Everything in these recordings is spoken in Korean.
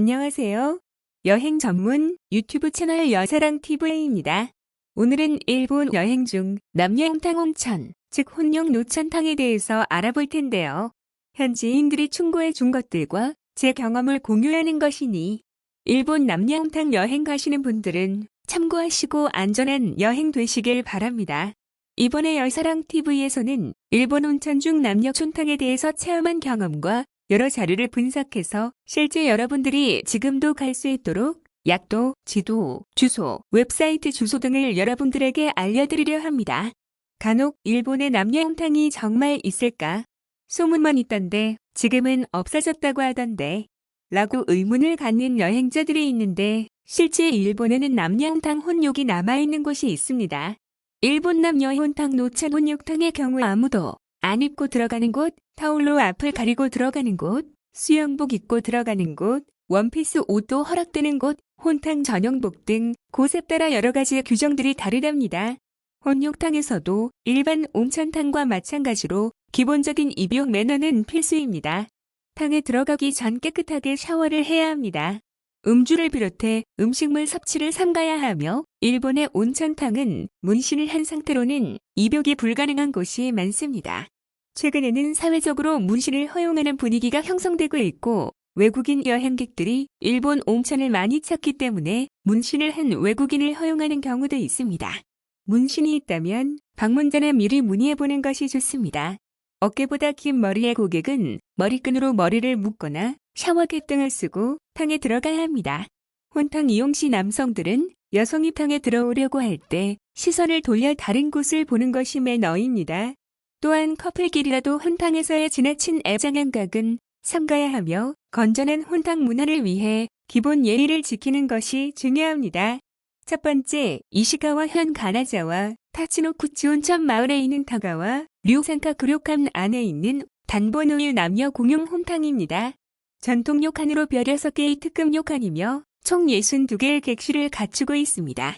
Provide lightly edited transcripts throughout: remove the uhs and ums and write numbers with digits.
안녕하세요. 여행 전문 유튜브 채널 여사랑TV입니다. 오늘은 일본 여행 중 남녀홍탕 온천, 즉 혼용 노천탕에 대해서 알아볼 텐데요. 현지인들이 충고해 준 것들과 제 경험을 공유하는 것이니 일본 남녀홍탕 여행 가시는 분들은 참고하시고 안전한 여행 되시길 바랍니다. 이번에 여사랑TV에서는 일본 온천 중 남녀촌탕에 대해서 체험한 경험과 여러 자료를 분석해서 실제 여러분들이 지금도 갈 수 있도록 약도, 지도, 주소, 웹사이트 주소 등을 여러분들에게 알려드리려 합니다. 간혹 일본의 남녀홍탕이 정말 있을까? 소문만 있던데 지금은 없어졌다고 하던데 라고 의문을 갖는 여행자들이 있는데 실제 일본에는 남녀홍탕 혼욕이 남아있는 곳이 있습니다. 일본 남녀홍탕 노천 혼욕탕의 경우 아무도 안 입고 들어가는 곳, 타올로 앞을 가리고 들어가는 곳, 수영복 입고 들어가는 곳, 원피스 옷도 허락되는 곳, 혼탕 전용복 등 곳에 따라 여러 가지 규정들이 다르답니다. 혼욕탕에서도 일반 온천탕과 마찬가지로 기본적인 입욕 매너는 필수입니다. 탕에 들어가기 전 깨끗하게 샤워를 해야 합니다. 음주를 비롯해 음식물 섭취를 삼가야 하며 일본의 온천탕은 문신을 한 상태로는 입욕이 불가능한 곳이 많습니다. 최근에는 사회적으로 문신을 허용하는 분위기가 형성되고 있고 외국인 여행객들이 일본 온천을 많이 찾기 때문에 문신을 한 외국인을 허용하는 경우도 있습니다. 문신이 있다면 방문 전에 미리 문의해보는 것이 좋습니다. 어깨보다 긴 머리의 고객은 머리끈으로 머리를 묶거나 샤워캡 등을 쓰고 탕에 들어가야 합니다. 혼탕 이용 시 남성들은 여성이 탕에 들어오려고 할 때 시선을 돌려 다른 곳을 보는 것이 매너입니다. 또한 커플끼리라도 혼탕에서의 지나친 애정행각은 삼가야 하며 건전한 혼탕 문화를 위해 기본 예의를 지키는 것이 중요합니다. 첫 번째, 이시가와현 가나자와 타치노쿠치 온천 마을에 있는 타가와 류산카 구료칸 안에 있는 단본우유 남녀 공용 혼탕입니다. 전통 료칸으로 별 6개의 특급 료칸이며 총 62개의 객실을 갖추고 있습니다.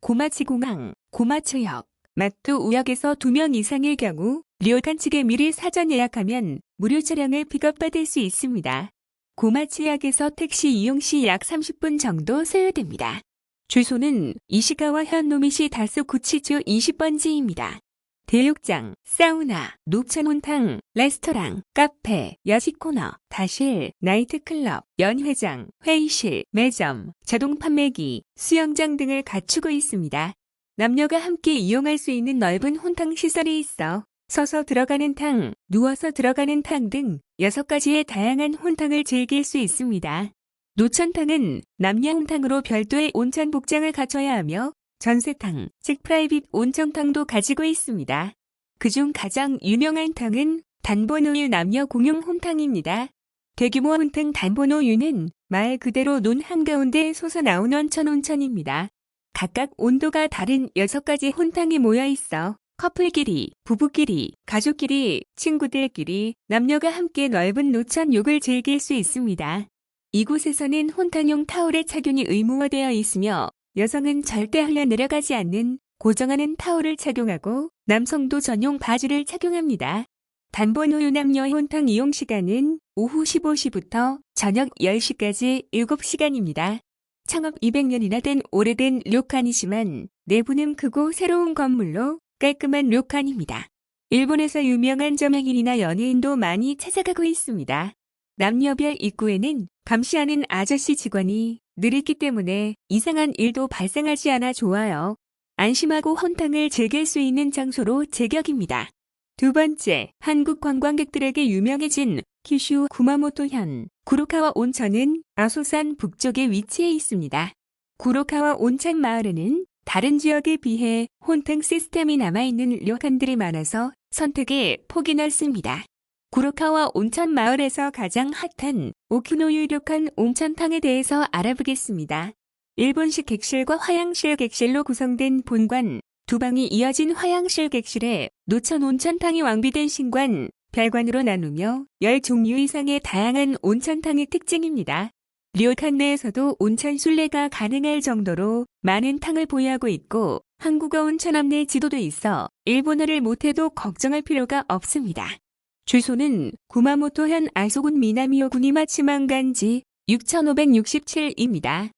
고마치 공항, 고마츠역, 마토 우역에서 2명 이상일 경우 료칸 측에 미리 사전 예약하면 무료 차량을 픽업받을 수 있습니다. 고마츠역에서 택시 이용 시 약 30분 정도 소요됩니다. 주소는 이시가와 현노미시 다스구치주 20번지입니다. 대욕장, 사우나, 녹천온탕, 레스토랑, 카페, 야식 코너, 다실, 나이트클럽, 연회장, 회의실, 매점, 자동 판매기, 수영장 등을 갖추고 있습니다. 남녀가 함께 이용할 수 있는 넓은 혼탕 시설이 있어 서서 들어가는 탕, 누워서 들어가는 탕 등 6가지의 다양한 혼탕을 즐길 수 있습니다. 노천탕은 남녀 혼탕으로 별도의 온천 복장을 갖춰야 하며 전세탕, 즉 프라이빗 온천탕도 가지고 있습니다. 그중 가장 유명한 탕은 단본우유 남녀 공용 혼탕입니다. 대규모 혼탕 단본우유는 말 그대로 논 한가운데 솟아나온 온천입니다. 각각 온도가 다른 6가지 혼탕이 모여 있어 커플끼리, 부부끼리, 가족끼리, 친구들끼리, 남녀가 함께 넓은 노천욕을 즐길 수 있습니다. 이곳에서는 혼탕용 타올의 착용이 의무화되어 있으며 여성은 절대 흘러내려가지 않는 고정하는 타올을 착용하고 남성도 전용 바지를 착용합니다. 단본우유 남녀 혼탕 이용 시간은 오후 15시부터 저녁 10시까지 7시간입니다. 창업 200년이나 된 오래된 료칸이지만 내부는 크고 새로운 건물로 깔끔한 료칸입니다. 일본에서 유명한 점행인이나 연예인도 많이 찾아가고 있습니다. 남녀별 입구에는 감시하는 아저씨 직원이 늘 있기 때문에 이상한 일도 발생하지 않아 좋아요. 안심하고 혼탕을 즐길 수 있는 장소로 제격입니다. 두 번째, 한국 관광객들에게 유명해진 키슈 구마모토현 구로카와 온천은 아소산 북쪽에 위치해 있습니다. 구로카와 온천 마을에는 다른 지역에 비해 혼탕 시스템이 남아있는 료칸들이 많아서 선택에 폭이 넓습니다. 구로카와 온천 마을에서 가장 핫한 오키노유 료칸 온천탕에 대해서 알아보겠습니다. 일본식 객실과 화양실 객실로 구성된 본관, 2방이 이어진 화양실 객실에 노천 온천탕이 완비된 신관, 별관으로 나누며 10종류 이상의 다양한 온천탕의 특징입니다. 료칸 내에서도 온천 순례가 가능할 정도로 많은 탕을 보유하고 있고 한국어 온천 안내 지도도 있어 일본어를 못해도 걱정할 필요가 없습니다. 주소는 구마모토현 아소군 미나미오 구니마츠만간지 6,567입니다.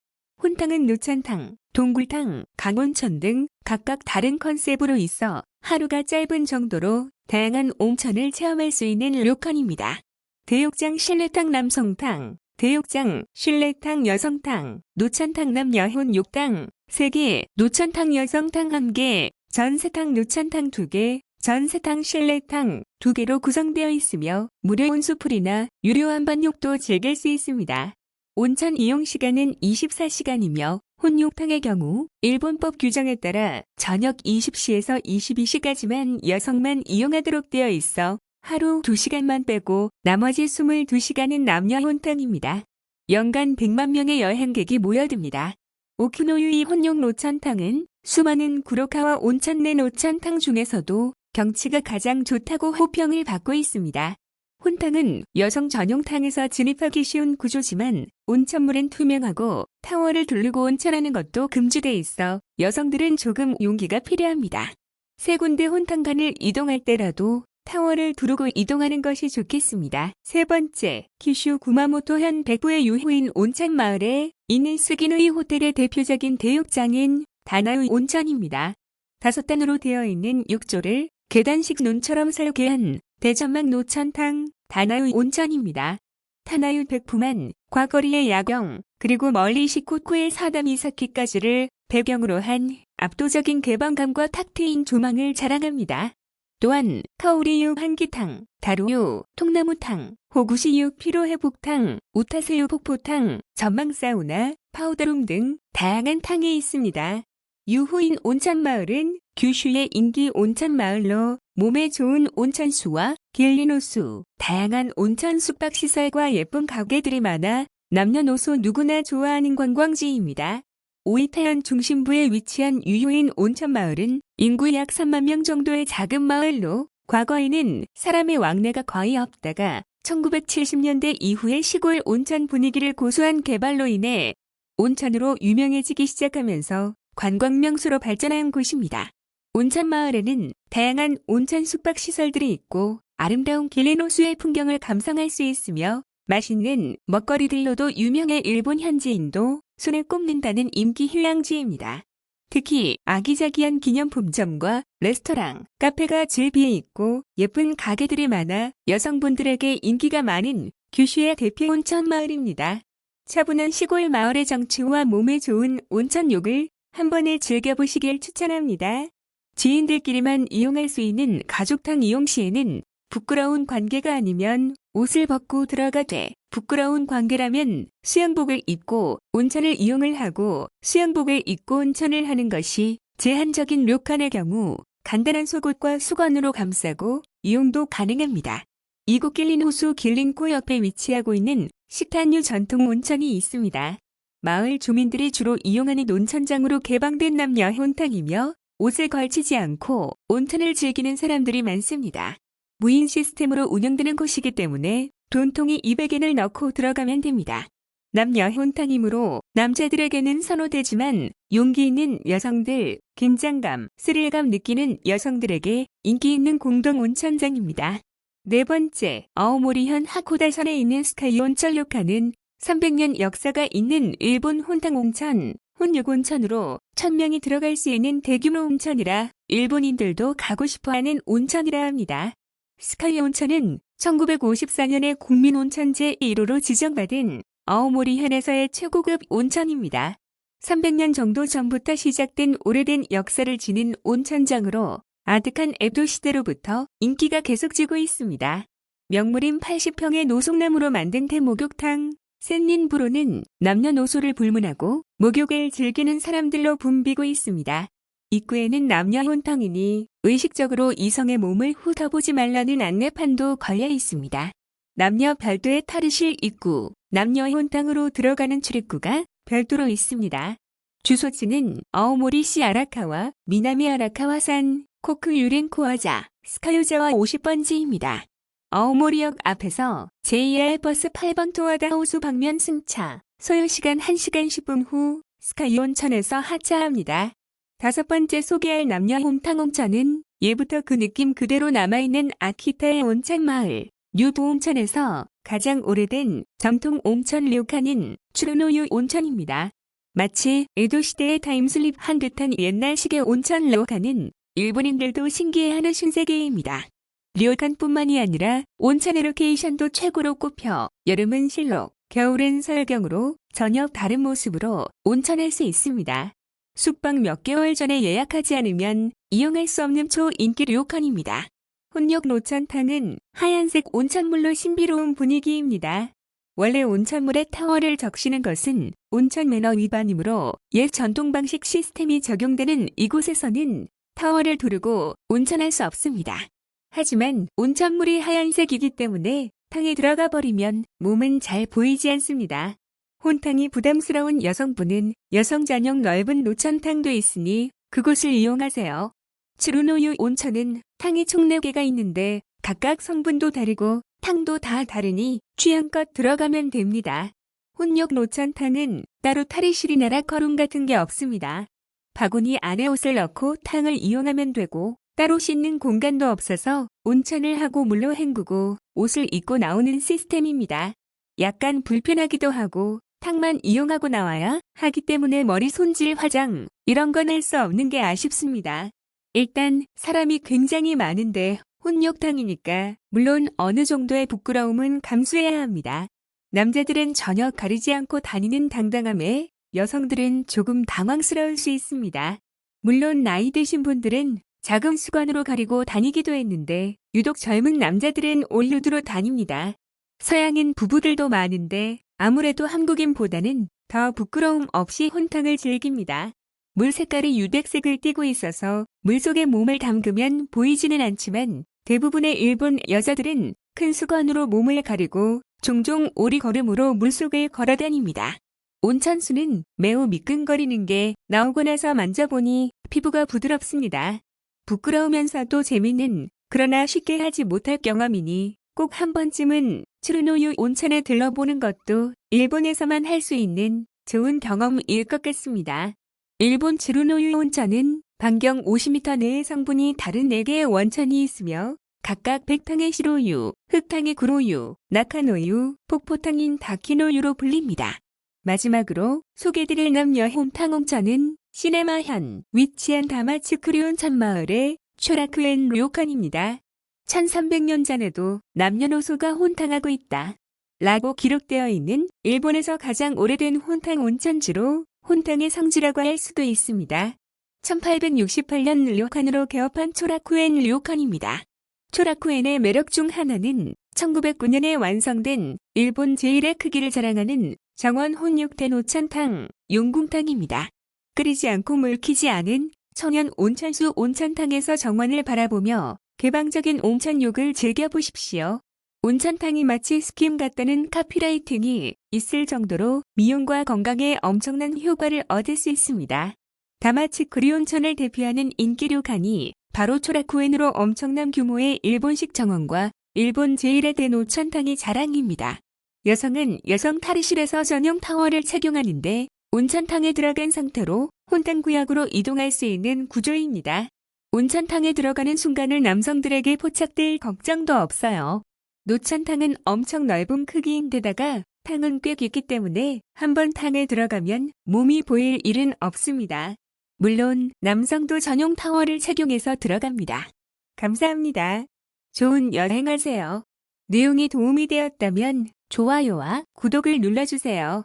혼탕은 노천탕, 동굴탕, 강온천 등 각각 다른 컨셉으로 있어 하루가 짧은 정도로 다양한 온천을 체험할 수 있는 료칸입니다. 대욕장 실내탕 남성탕, 대욕장 실내탕 여성탕, 노천탕 남여혼 6탕 3개, 노천탕 여성탕 1개, 전세탕 노천탕 2개, 전세탕 실내탕 2개로 구성되어 있으며 무료 온수풀이나 유료 한반욕도 즐길 수 있습니다. 온천 이용 시간은 24시간이며 혼욕탕의 경우 일본법 규정에 따라 저녁 20시에서 22시까지만 여성만 이용하도록 되어 있어 하루 2시간만 빼고 나머지 22시간은 남녀 혼탕입니다. 연간 100만 명의 여행객이 모여듭니다. 오키노유이 혼욕 노천탕은 수많은 구로카와 온천 내 노천탕 중에서도 경치가 가장 좋다고 호평을 받고 있습니다. 혼탕은 여성 전용탕에서 진입하기 쉬운 구조지만 온천물은 투명하고 타워를 두르고 온천하는 것도 금지돼 있어 여성들은 조금 용기가 필요합니다. 세 군데 혼탕관을 이동할 때라도 타워를 두르고 이동하는 것이 좋겠습니다. 세 번째, 키슈 구마모토현 백부의 유후인 온천 마을에 있는 스기노이 호텔의 대표적인 대욕장인 다나우 온천입니다. 5단으로 되어 있는 욕조를 계단식 논처럼 설계한 대전막 노천탕 다나우 온천입니다. 다나우 백부만 과거리의 야경 그리고 멀리 시코쿠의 사다미사키까지를 배경으로 한 압도적인 개방감과 탁 트인 조망을 자랑합니다. 또한 카오리유 한기탕, 다루유, 통나무탕, 호구시유 피로회복탕, 우타세유 폭포탕, 전망사우나, 파우더룸 등 다양한 탕이 있습니다. 유후인 온천마을은 규슈의 인기 온천마을로 몸에 좋은 온천수와 길리노수, 다양한 온천 숙박시설과 예쁜 가게들이 많아 남녀노소 누구나 좋아하는 관광지입니다. 오이타현 중심부에 위치한 유후인 온천마을은 인구 약 3만 명 정도의 작은 마을로 과거에는 사람의 왕래가 거의 없다가 1970년대 이후에 시골 온천 분위기를 고수한 개발로 인해 온천으로 유명해지기 시작하면서 관광 명소로 발전한 곳입니다. 온천마을에는 다양한 온천 숙박시설들이 있고 아름다운 길리노수의 풍경을 감상할 수 있으며 맛있는 먹거리들로도 유명해 일본 현지인도 손에 꼽는다는 인기 휴양지입니다. 특히 아기자기한 기념품점과 레스토랑, 카페가 즐비해 있고 예쁜 가게들이 많아 여성분들에게 인기가 많은 규슈의 대표 온천 마을입니다. 차분한 시골 마을의 정취와 몸에 좋은 온천욕을 한 번에 즐겨보시길 추천합니다. 지인들끼리만 이용할 수 있는 가족탕 이용 시에는 부끄러운 관계가 아니면 옷을 벗고 들어가되 부끄러운 관계라면 수영복을 입고 온천을 이용을 하고 수영복을 입고 온천을 하는 것이 제한적인 료칸의 경우 간단한 속옷과 수건으로 감싸고 이용도 가능합니다. 이곳 길린호수 길린코 옆에 위치하고 있는 식탄유 전통 온천이 있습니다. 마을 주민들이 주로 이용하는 온천장으로 개방된 남녀 혼탕이며 옷을 걸치지 않고 온천을 즐기는 사람들이 많습니다. 무인 시스템으로 운영되는 곳이기 때문에 돈통이 200엔을 넣고 들어가면 됩니다. 남녀 혼탕이므로 남자들에게는 선호되지만 용기 있는 여성들, 긴장감, 스릴감 느끼는 여성들에게 인기 있는 공동 온천장입니다. 네 번째, 아오모리현 하코다선에 있는 스카이 온천 료칸은 300년 역사가 있는 일본 혼탕 온천, 혼욕 온천으로 1000명이 들어갈 수 있는 대규모 온천이라 일본인들도 가고 싶어하는 온천이라 합니다. 스카이 온천은 1954년에 국민온천 제1호로 지정받은 아오모리현에서의 최고급 온천입니다. 300년 정도 전부터 시작된 오래된 역사를 지닌 온천장으로 아득한 에도 시대로부터 인기가 계속지고 있습니다. 명물인 80평의 노송나무로 만든 대목욕탕 센린부로는 남녀노소를 불문하고 목욕을 즐기는 사람들로 붐비고 있습니다. 입구에는 남녀 혼탕이니 의식적으로 이성의 몸을 훑어보지 말라는 안내판도 걸려 있습니다. 남녀 별도의 탈의실 입구, 남녀 혼탕으로 들어가는 출입구가 별도로 있습니다. 주소지는 아오모리시 아라카와 미나미 아라카와산 코크 유린코아자 스카유자와 50번지입니다. 아오모리역 앞에서 JR 버스 8번 토와다 호수 방면 승차, 소요시간 1시간 10분 후 스카이 온천에서 하차합니다. 5번째 소개할 남녀 혼탕 온천은 예부터 그 느낌 그대로 남아있는 아키타의 온천 마을, 뉴부 온천에서 가장 오래된 전통 온천 료칸인 추르노유 온천입니다. 마치 에도시대의 타임슬립한 듯한 옛날식의 온천 료칸은 일본인들도 신기해하는 신세계입니다. 료칸뿐만이 아니라 온천의 로케이션도 최고로 꼽혀 여름은 실록, 겨울엔 설경으로 전혀 다른 모습으로 온천할 수 있습니다. 숙박 몇 개월 전에 예약하지 않으면 이용할 수 없는 초인기 료칸입니다. 혼역 노천탕은 하얀색 온천물로 신비로운 분위기입니다. 원래 온천물에 타월을 적시는 것은 온천 매너 위반이므로 옛 전통 방식 시스템이 적용되는 이곳에서는 타월을 두르고 온천할 수 없습니다. 하지만 온천물이 하얀색이기 때문에 탕에 들어가 버리면 몸은 잘 보이지 않습니다. 혼탕이 부담스러운 여성분은 여성 전용 넓은 노천탕도 있으니 그곳을 이용하세요. 추르노유 온천은 탕이 총 4개가 있는데 각각 성분도 다르고 탕도 다 다르니 취향껏 들어가면 됩니다. 혼역 노천탕은 따로 탈의실이나 거룸 같은 게 없습니다. 바구니 안에 옷을 넣고 탕을 이용하면 되고 따로 씻는 공간도 없어서 온천을 하고 물로 헹구고 옷을 입고 나오는 시스템입니다. 약간 불편하기도 하고 탕만 이용하고 나와야 하기 때문에 머리 손질, 화장 이런 건 할 수 없는 게 아쉽습니다. 일단 사람이 굉장히 많은데 혼욕탕이니까 물론 어느 정도의 부끄러움은 감수해야 합니다. 남자들은 전혀 가리지 않고 다니는 당당함에 여성들은 조금 당황스러울 수 있습니다. 물론 나이 드신 분들은 작은 수건으로 가리고 다니기도 했는데 유독 젊은 남자들은 올누드로 다닙니다. 서양인 부부들도 많은데 아무래도 한국인보다는 더 부끄러움 없이 혼탕을 즐깁니다. 물 색깔이 유백색을 띠고 있어서 물속에 몸을 담그면 보이지는 않지만 대부분의 일본 여자들은 큰 수건으로 몸을 가리고 종종 오리걸음으로 물속을 걸어다닙니다. 온천수는 매우 미끈거리는 게 나오고 나서 만져보니 피부가 부드럽습니다. 부끄러우면서도 재미있는 그러나 쉽게 하지 못할 경험이니 꼭 한 번쯤은 추르노유 온천에 들러보는 것도 일본에서만 할 수 있는 좋은 경험일 것 같습니다. 일본 추르노유 온천은 반경 50m 내의 성분이 다른 4개의 원천이 있으며 각각 백탕의 시로유, 흑탕의 구로유, 나카노유, 폭포탕인 다키노유로 불립니다. 마지막으로 소개드릴 남녀 혼탕 온천은 시네마현 위치한 다마츠쿠리 온천마을의 초라쿠엔 료칸입니다. 1300년 전에도 남녀노소가 혼탕하고 있다 라고 기록되어 있는 일본에서 가장 오래된 혼탕 온천지로 혼탕의 성지라고 할 수도 있습니다. 1868년 료칸으로 개업한 초라쿠엔 료칸입니다. 초라쿠엔의 매력 중 하나는 1909년에 완성된 일본 제1의 크기를 자랑하는 정원 혼육된 오천탕, 용궁탕입니다. 끓이지 않고 물키지 않은 천연 온천수 온천탕에서 정원을 바라보며 개방적인 온천욕을 즐겨보십시오. 온천탕이 마치 스킴 같다는 카피라이팅이 있을 정도로 미용과 건강에 엄청난 효과를 얻을 수 있습니다. 다마츠쿠리 온천을 대표하는 인기 료칸이 바로 초라쿠엔으로 엄청난 규모의 일본식 정원과 일본 제1의 대노천탕이 자랑입니다. 여성은 여성 탈의실에서 전용 타월을 착용하는데 온천탕에 들어간 상태로 혼탕구역으로 이동할 수 있는 구조입니다. 온천탕에 들어가는 순간을 남성들에게 포착될 걱정도 없어요. 노천탕은 엄청 넓은 크기인데다가 탕은 꽤 깊기 때문에 한번 탕에 들어가면 몸이 보일 일은 없습니다. 물론 남성도 전용 타월을 착용해서 들어갑니다. 감사합니다. 좋은 여행하세요. 내용이 도움이 되었다면 좋아요와 구독을 눌러주세요.